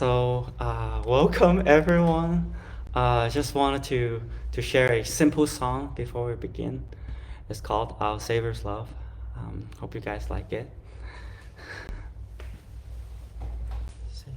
Welcome everyone. Just wanted to share a simple song before we begin. It's called "Our Savior's Love." Hope you guys like it. See.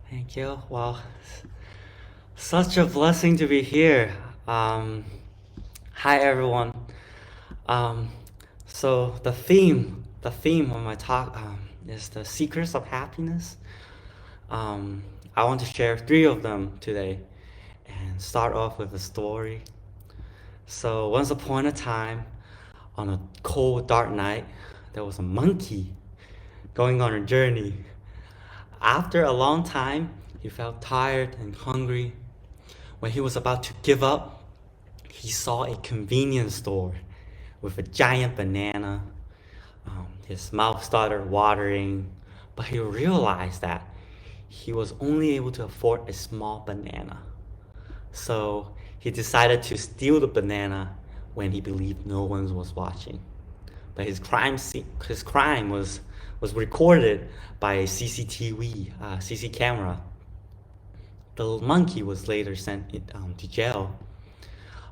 Thank you. Well, such a blessing to be here. Hi everyone. Um, the theme of my talk is the secrets of happiness. I want to share three of them today, and start off with a story. So once upon a time, on a cold, dark night, there was a monkey going on a journey. After a long time, he felt tired and hungry. When he was about to give up, he saw a convenience store with a giant banana. His mouth started watering, but he realized that he was only able to afford a small banana. So he decided to steal the banana when he believed no one was watching. But his crime was recorded by a CC camera. The monkey was later sent to jail.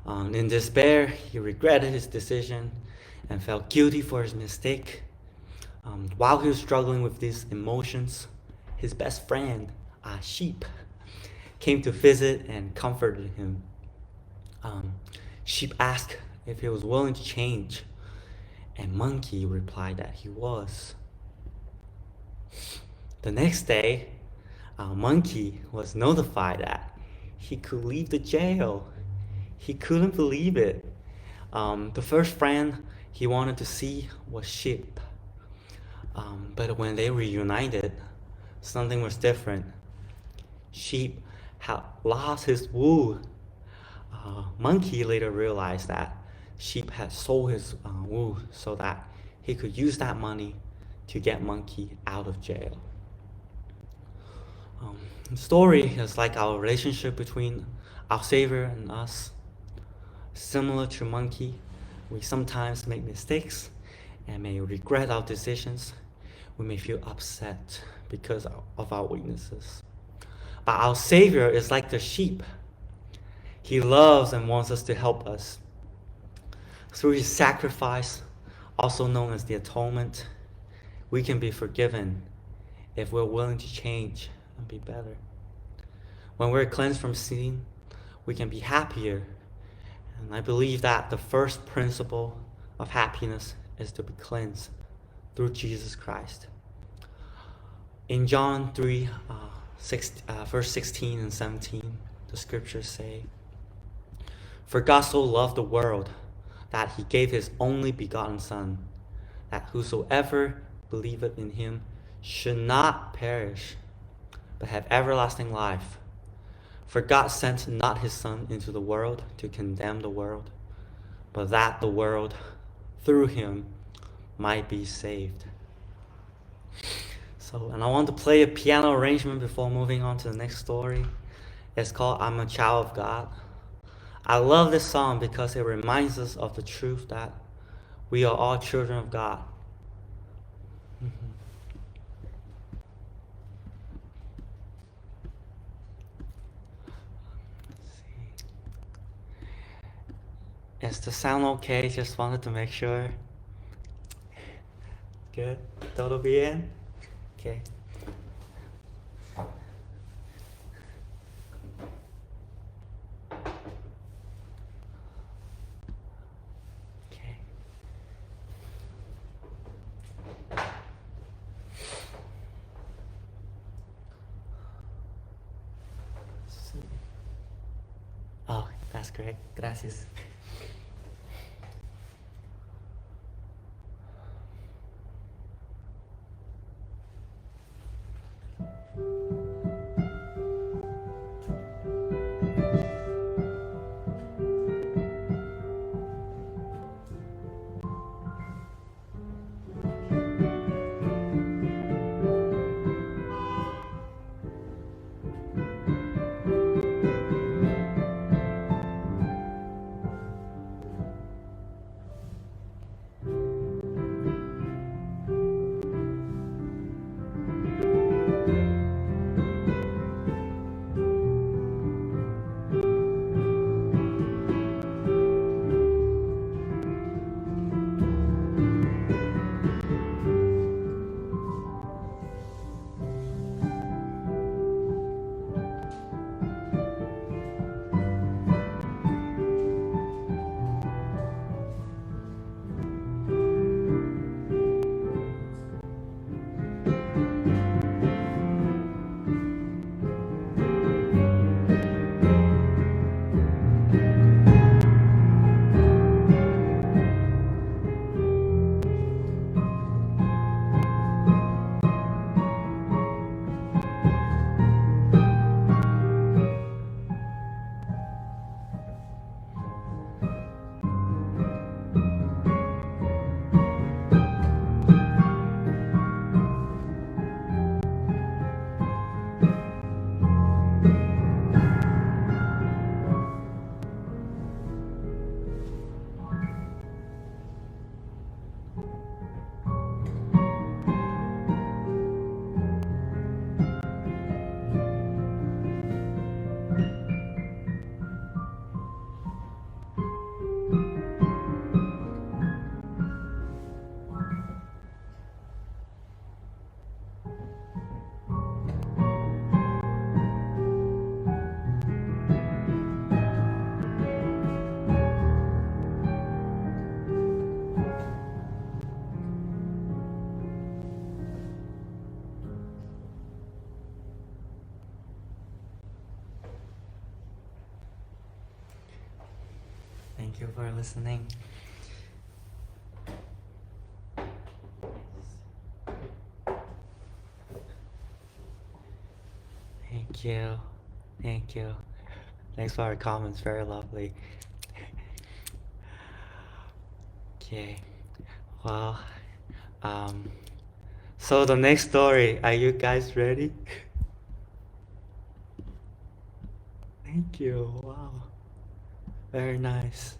In despair, he regretted his decision and felt guilty for his mistake. While he was struggling with these emotions, his best friend, Sheep, came to visit and comforted him. Sheep asked if he was willing to change, and Monkey replied that he was. The next day, Monkey was notified that he could leave the jail. He couldn't believe it. The first friend he wanted to see was Sheep. But when they reunited, something was different. Sheep had lost his wool. Monkey later realized that Sheep had sold his wool so that he could use that money to get Monkey out of jail. The story is like our relationship between our Savior and us. Similar to Monkey, we sometimes make mistakes and may regret our decisions. We may feel upset because of our weaknesses. But our Savior is like the sheep. He loves and wants us to help us. Through his sacrifice, also known as the atonement, we can be forgiven if we're willing to change and be better. When we're cleansed from sin, we can be happier. And I believe that the first principle of happiness is to be cleansed through Jesus Christ. In John 3, verse 16 and 17, the scriptures say, "For God so loved the world that he gave his only begotten Son, that whosoever believeth in him should not perish, but have everlasting life. For God sent not his Son into the world to condemn the world, but that the world through him might be saved." And I want to play a piano arrangement before moving on to the next story. It's called "I'm a Child of God." I love this song because it reminds us of the truth that we are all children of God. Is the sound okay? Just wanted to make sure. Good. Todo bien? Okay. Okay. Oh, that's great. Gracias. Thank you for listening. Thank you. Thank you. Thanks for your comments. Very lovely. Okay. Well, um, so the next story, are you guys ready? Thank you. Wow. Very nice.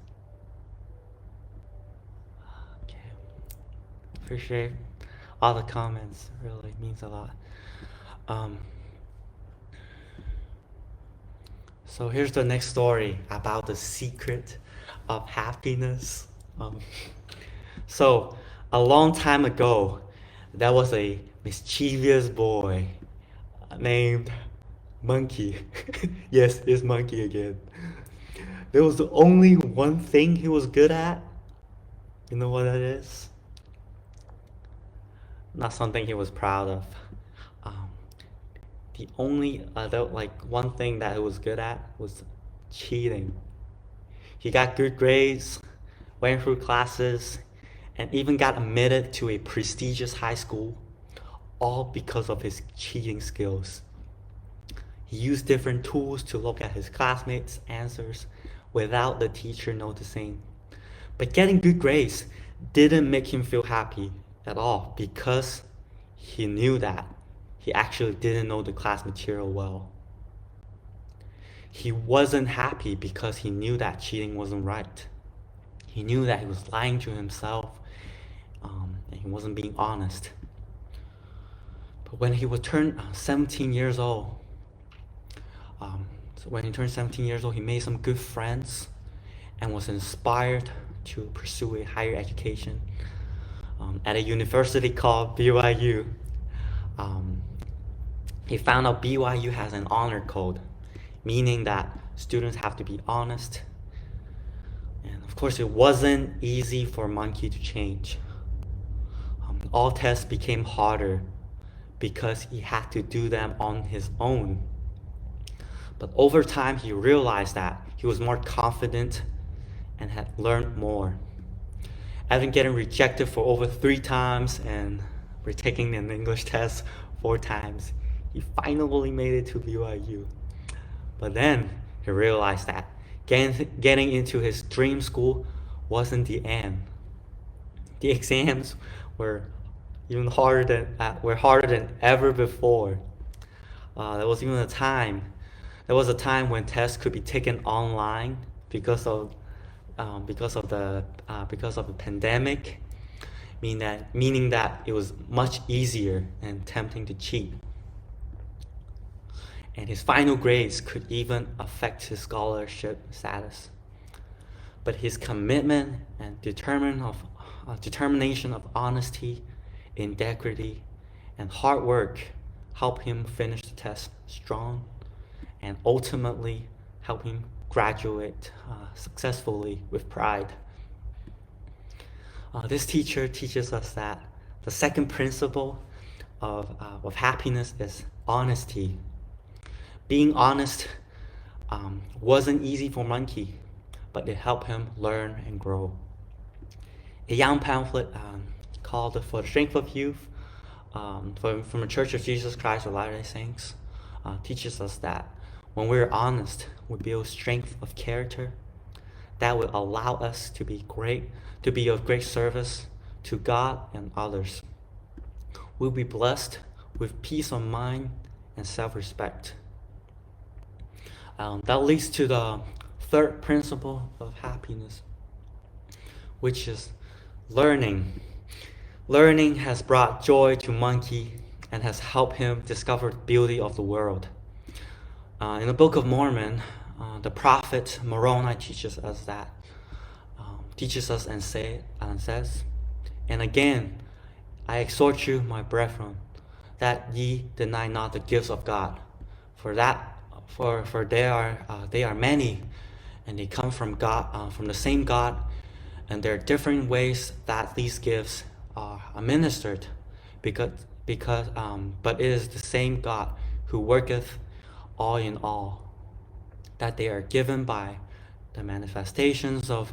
Okay. Appreciate all the comments. Really means a lot. So here's the next story about the secret of happiness. So a long time ago, there was a mischievous boy named Monkey. Yes, it's Monkey again. There was only one thing he was good at. You know what that is? Not something he was proud of. Um, the only other, one thing that he was good at was cheating. He got good grades, went through classes, and even got admitted to a prestigious high school, all because of his cheating skills. He used different tools to look at his classmates' answers without the teacher noticing. But getting good grades didn't make him feel happy at all because he knew that he actually didn't know the class material well. He wasn't happy because he knew that cheating wasn't right. He knew that he was lying to himself, and he wasn't being honest. But when he would turn 17 years old, he made some good friends, and was inspired to pursue a higher education at a university called BYU. Um, he found out BYU has an honor code, meaning that students have to be honest. And of course, it wasn't easy for Monkey to change. All tests became harder because he had to do them on his own. But over time, he realized that he was more confident and had learned more. After getting rejected for over 3 times and retaking an English test 4 times, he finally made it to BYU. But then he realized that getting into his dream school wasn't the end. The exams were even harder than ever before. There was a time when tests could be taken online because of the pandemic, meaning that it was much easier and tempting to cheat. And his final grades could even affect his scholarship status. But his commitment and determination of honesty, integrity, and hard work helped him finish the test strong and ultimately help him graduate successfully with pride. This teacher teaches us that the second principle of happiness is honesty. Being honest wasn't easy for Monkey, but it helped him learn and grow. A young pamphlet called For the Strength of Youth from the Church of Jesus Christ of Latter-day Saints teaches us that when we're honest, we build strength of character that will allow us to be of great service to God and others. We'll be blessed with peace of mind and self-respect. That leads to the third principle of happiness, which is learning. Learning has brought joy to Monkey and has helped him discover the beauty of the world. In the Book of Mormon, the prophet Moroni teaches us and says, "And again, I exhort you, my brethren, that ye deny not the gifts of God, for they are many, and they come from God, from the same God, and there are different ways that these gifts are administered, but it is the same God who worketh all in all, that they are given by the manifestations of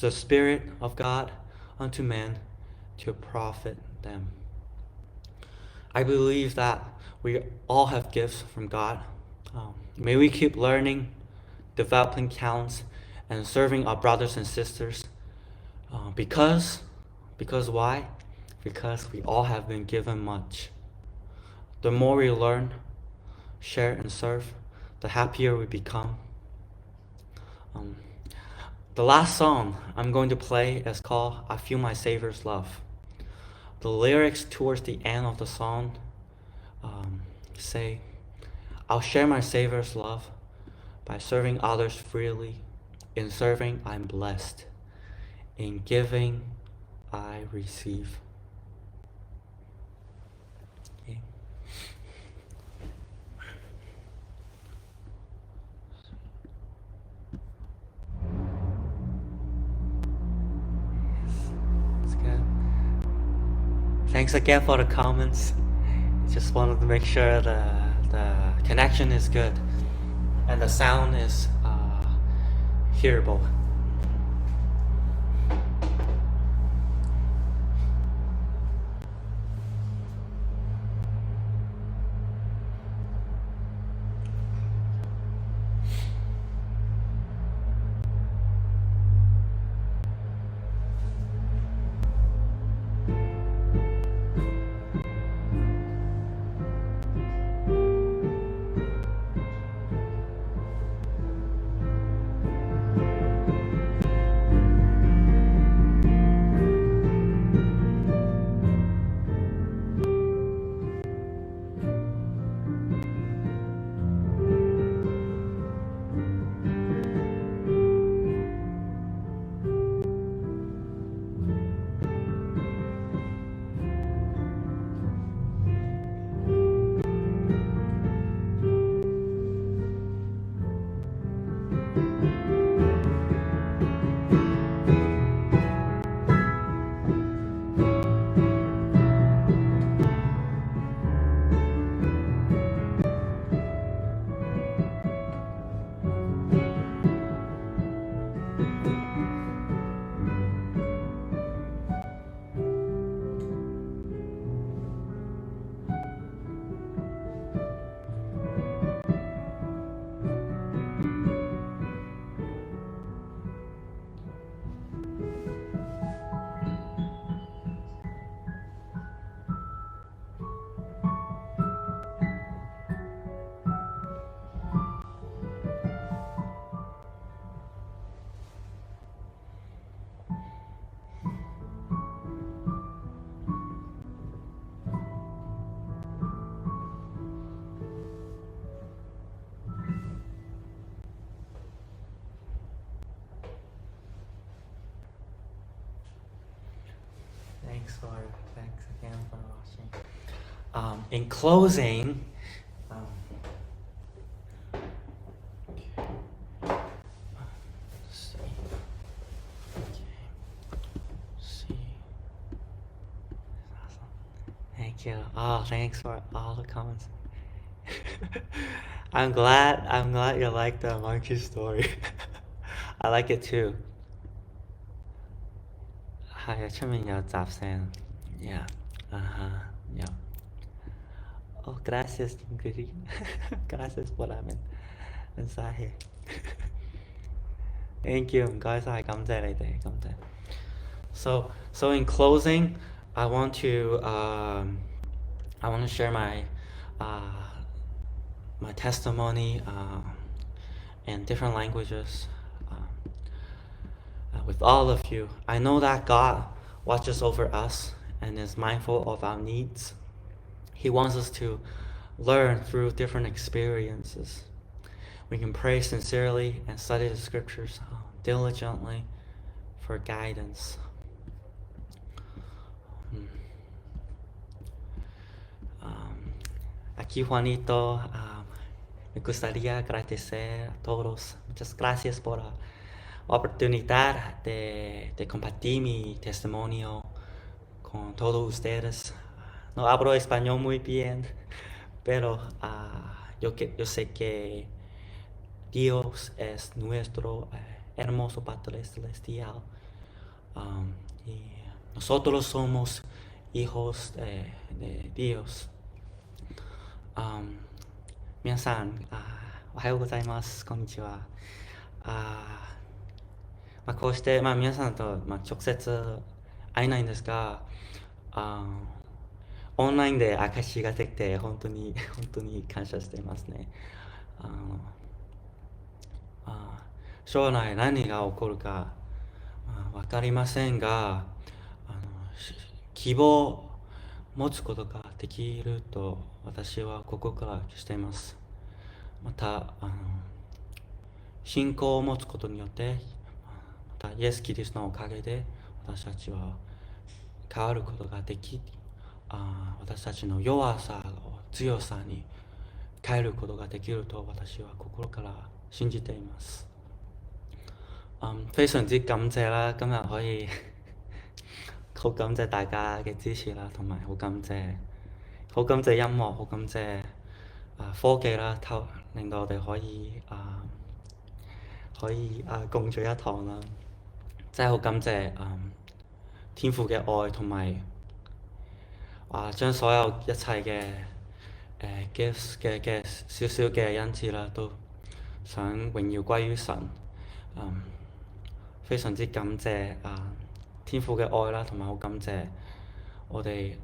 the Spirit of God unto men to profit them." I believe that we all have gifts from God. May we keep learning, developing talents, and serving our brothers and sisters. Because why? Because we all have been given much. The more we learn, share, and serve, the happier we become. The last song I'm going to play is called "I Feel My Savior's Love." The lyrics towards the end of the song say, "I'll share my Savior's love by serving others freely. In serving, I'm blessed. In giving, I receive." Okay. That's good. Thanks again for the comments. Just wanted to make sure the connection is good and the sound is hearable. thanks again for watching. In closing, let's see. See. Awesome. Thank you. Oh, thanks for all the comments. I'm glad you like the monkey story. I like it too. 係啊，出面有雜聲。Yeah. Yeah. Oh, gracias, Ingrid. Gracias por la mensaje. Thank you. 唔該晒，感謝你哋，感謝。So in closing, I want to share my my testimony in different languages with all of you. I know that God watches over us and is mindful of our needs. He wants us to learn through different experiences. We can pray sincerely and study the scriptures diligently for guidance. Aquí Juanito, me gustaría agradecer a todos. Muchas gracias por la oportunidad de compartir mi testimonio con todos ustedes. No hablo español muy bien, pero yo sé que Dios es nuestro hermoso Padre Celestial. Y nosotros somos hijos de Dios. 皆さん、おはようございます。こんにちは。こうして、皆さんと、直接会えないんですが、オンラインで証しができて本当に感謝していますね。将来何が起こるか分かりませんが、希望を持つことができると私は心からしています。また信仰を持つことによって、またイエス・キリストのおかげで私たちは変わることができ、私たちの弱さを強さに変えることができると私は心から信じています。非常之感謝啦，今日可以好感謝大家嘅支持啦，同埋好感謝音樂，好感謝科技啦，令到我哋可以共聚一堂啦，真係好感謝天父嘅愛同埋將所有一切嘅gifts 嘅少少嘅恩賜啦，都想榮耀歸於神。非常之感謝天父嘅愛啦，同埋好感謝我哋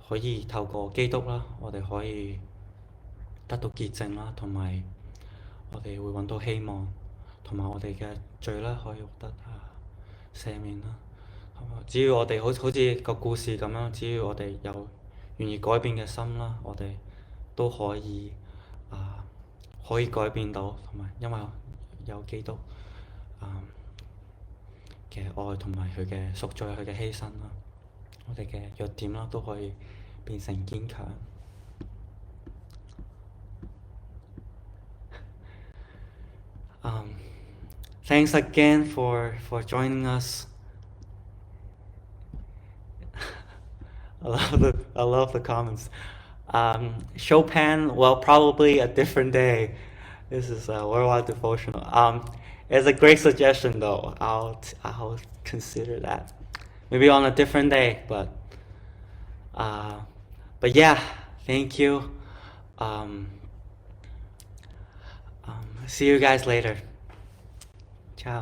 可以透過基督啦，我哋可以得到潔淨啦，同埋我哋會揾到希望，同埋我哋嘅罪啦可以獲得赦免啦。只要我哋好似個故事咁樣，只要我哋有願意改變嘅心啦，我哋都可以改變到，同埋因為有基督嘅愛同埋佢嘅贖罪、佢嘅犧牲啦，我哋嘅弱點啦都可以變成堅強。Thanks again for joining us. I love the comments. Chopin, well, probably a different day. This is a worldwide devotional. It's a great suggestion, though. I'll consider that. Maybe on a different day, but yeah, thank you. See you guys later. Ciao.